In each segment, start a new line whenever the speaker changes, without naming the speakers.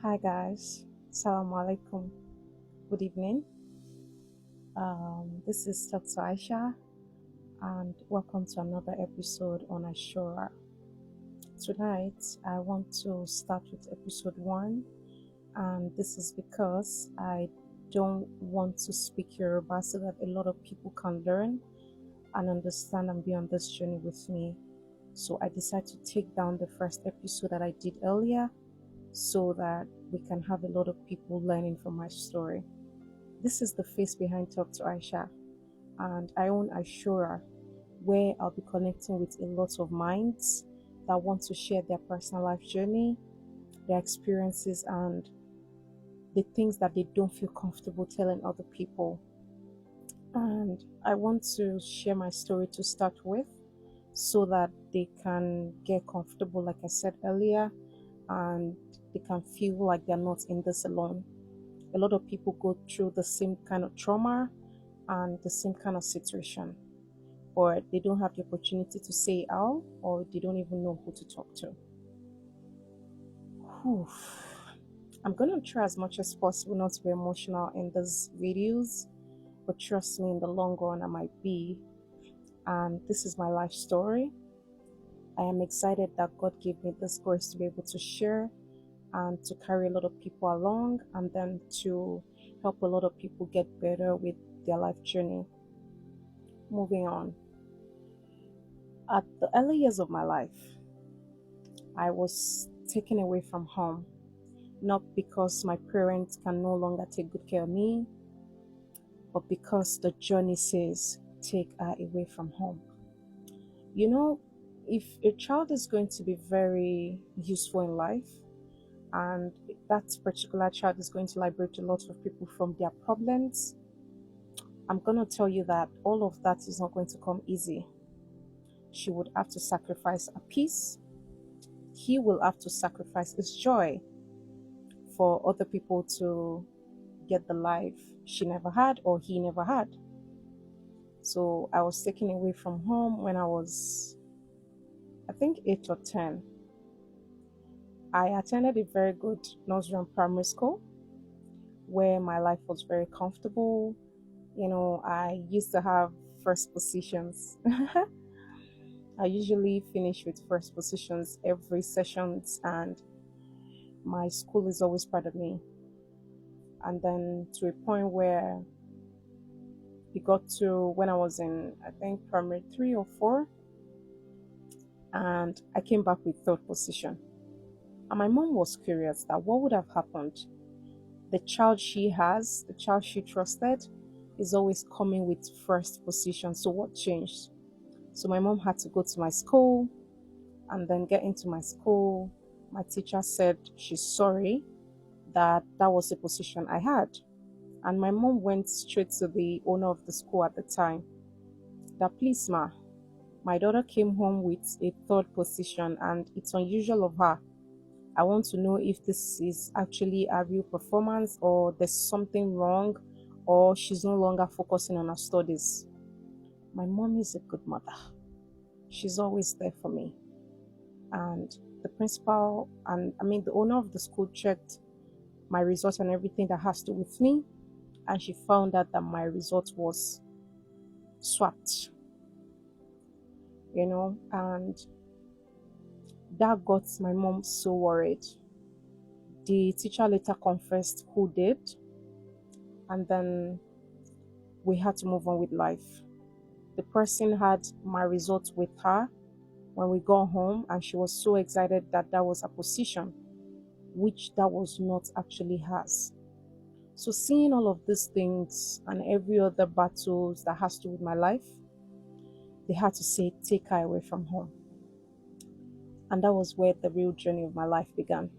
Hi guys, Assalamu alaikum. Good evening. This is Dr. Aisha, and welcome to another episode on Ashura. Tonight, I want to start with episode one, and this is because I don't want to speak Yoruba so that a lot of people can learn and understand and be on this journey with me. So I decided to take down the first episode that I did earlier so that we can have a lot of people learning from my story. This is the face behind Talk to Aisha, and I own Ashura, where I'll be connecting with a lot of minds that want to share their personal life journey, their experiences, and the things that they don't feel comfortable telling other people. And I want to share my story to start with so that they can get comfortable, like I said earlier, and they can feel like they're not in this alone. A lot of people go through the same kind of trauma and the same kind of situation, or they don't have the opportunity to say out, or they don't even know who to talk to. Whew. I'm gonna try as much as possible not to be emotional in these videos, but trust me, in the long run, I might be. And this is my life story. I am excited that God gave me this grace to be able to share and to carry a lot of people along, and then to help a lot of people get better with their life journey. Moving on. At the early years of my life, I was taken away from home, not because my parents can no longer take good care of me, but because the journey says take her away from home. You know, if a child is going to be very useful in life, and that particular child is going to liberate a lot of people from their problems, I'm going to tell you that all of that is not going to come easy. She would have to sacrifice a peace. He will have to sacrifice his joy for other people to get the life she never had or he never had. So I was taken away from home when I was, I think, 8 or 10. I attended a very good nursery and primary school where my life was very comfortable. You know, I used to have first positions. I usually finish with first positions every sessions, and my school is always proud of me. And then to a point where it got to when I was in, I think, primary three or four, and I came back with third position. And my mom was curious that what would have happened. The child she has, the child she trusted, is always coming with first position. So what changed? So my mom had to go to my school and then get into my school. My teacher said she's sorry that that was the position I had. And my mom went straight to the owner of the school at the time. That, please, ma, my daughter came home with a third position and it's unusual of her. I want to know if this is actually a real performance or there's something wrong or she's no longer focusing on her studies. My mom is a good mother. She's always there for me. And the principal and the owner of the school checked my results and everything that has to do with me, and she found out that my result was swapped, and that got my mom so worried. The teacher later confessed who did, and then we had to move on with life. The person had my results with her when we got home, and she was so excited that that was a position, which that was not actually hers. So seeing all of these things and every other battles that has to do with my life, they had to say, take her away from home. And that was where the real journey of my life began.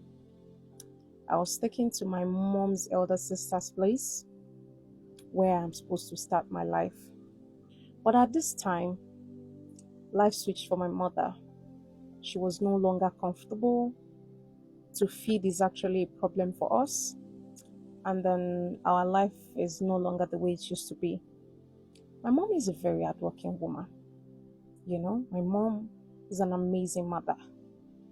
I was taken to my mom's elder sister's place where I'm supposed to start my life. But at this time, life switched for my mother. She was no longer comfortable. To feed is actually a problem for us. And then our life is no longer the way it used to be. My mom is a very hardworking woman. My mom is an amazing mother.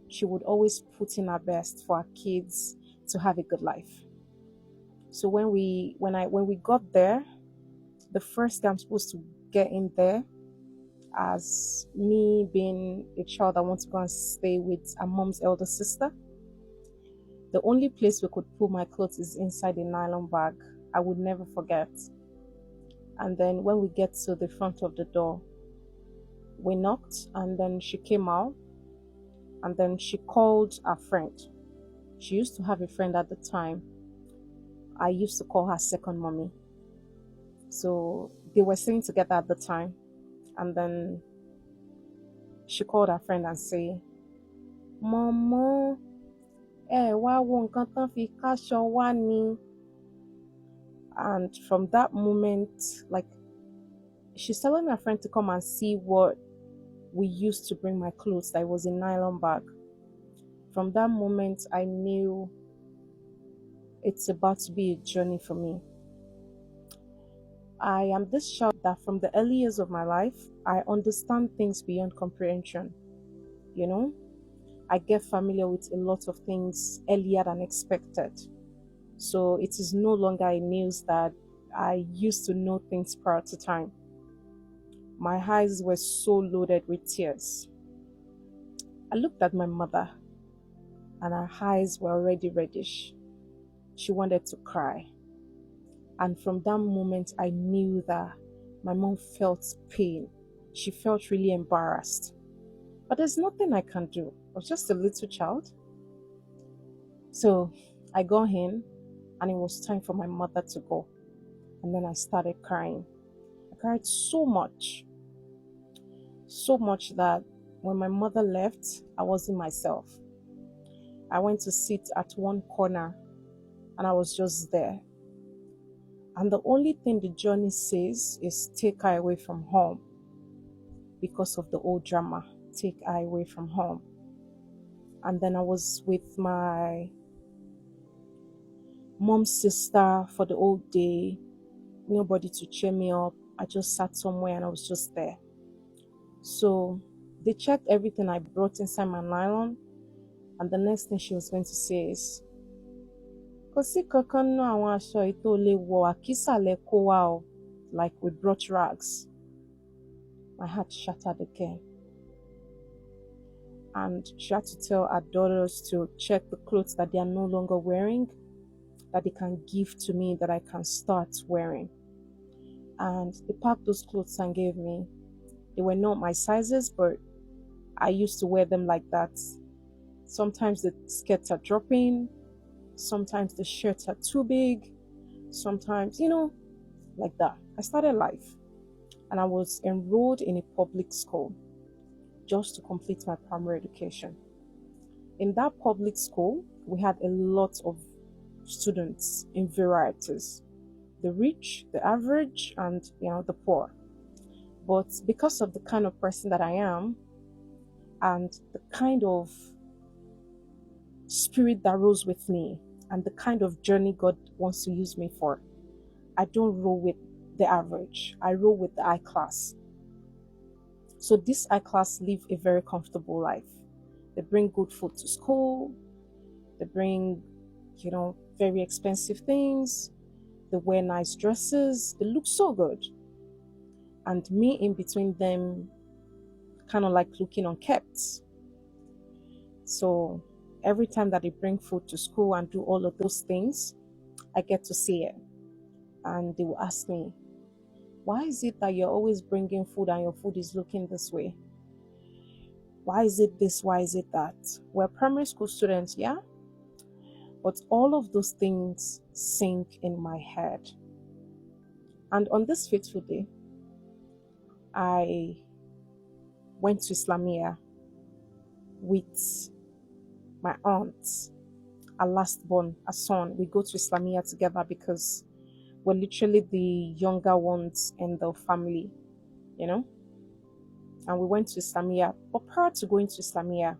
She would always put in her best for her kids. to have a good life. So when we got there, the first day I'm supposed to get in there, as me being a child that wants to go and stay with a mom's elder sister, the only place we could put my clothes is inside a nylon bag. I would never forget. And then when we get to the front of the door, we knocked, and then she came out, and then she called a friend. She used to have a friend at the time. I used to call her second mommy. So they were staying together at the time. And then she called her friend and say, Mama, wá wo nǹkan tán fi káṣọ wá ni. And from that moment, like, she's telling her friend to come and see what we used to bring my clothes, that was a nylon bag. From that moment, I knew it's about to be a journey for me. I am this child that from the early years of my life, I understand things beyond comprehension. You know, I get familiar with a lot of things earlier than expected. So it is no longer a news that I used to know things prior to time. My eyes were so loaded with tears. I looked at my mother, and her eyes were already reddish. She wanted to cry. And from that moment, I knew that my mom felt pain. She felt really embarrassed. But there's nothing I can do. I was just a little child. So I got in, and it was time for my mother to go. And then I started crying. I cried so much that when my mother left, I wasn't myself. I went to sit at one corner, and I was just there. And the only thing the journey says is take her away from home. Because of the old drama, take her away from home. And then I was with my mom's sister for the whole day. Nobody to cheer me up. I just sat somewhere and I was just there. So they checked everything I brought inside my nylon, and the next thing she was going to say is, kò sí kankan nínú àwọn aṣọ yìí tó lè wọ̀, àkísà lẹ kó wá o. Like we brought rags. My heart shattered again. And she had to tell her daughters to check the clothes that they are no longer wearing, that they can give to me, that I can start wearing. And they packed those clothes and gave me. They were not my sizes, but I used to wear them like that. Sometimes the skirts are dropping, sometimes the shirts are too big, sometimes, like that. I started life, and I was enrolled in a public school just to complete my primary education. In that public school, we had a lot of students in varieties, the rich, the average, and the poor. But because of the kind of person that I am, and the kind of spirit that rose with me, and the kind of journey God wants to use me for, I don't roll with the average. I roll with the high class. So this high class live a very comfortable life. They bring good food to school. They bring, very expensive things. They wear nice dresses. They look so good. And me in between them, kind of like looking unkept. So every time that they bring food to school and do all of those things, I get to see it. And they will ask me, why is it that you're always bringing food and your food is looking this way? Why is it this? Why is it that? We're primary school students, yeah? But all of those things sink in my head. And on this fateful day, I went to Islamia with my aunt, our last born, a son. We go to Islamia together because we're literally the younger ones in the family, And we went to Islamia. But prior to going to Islamia,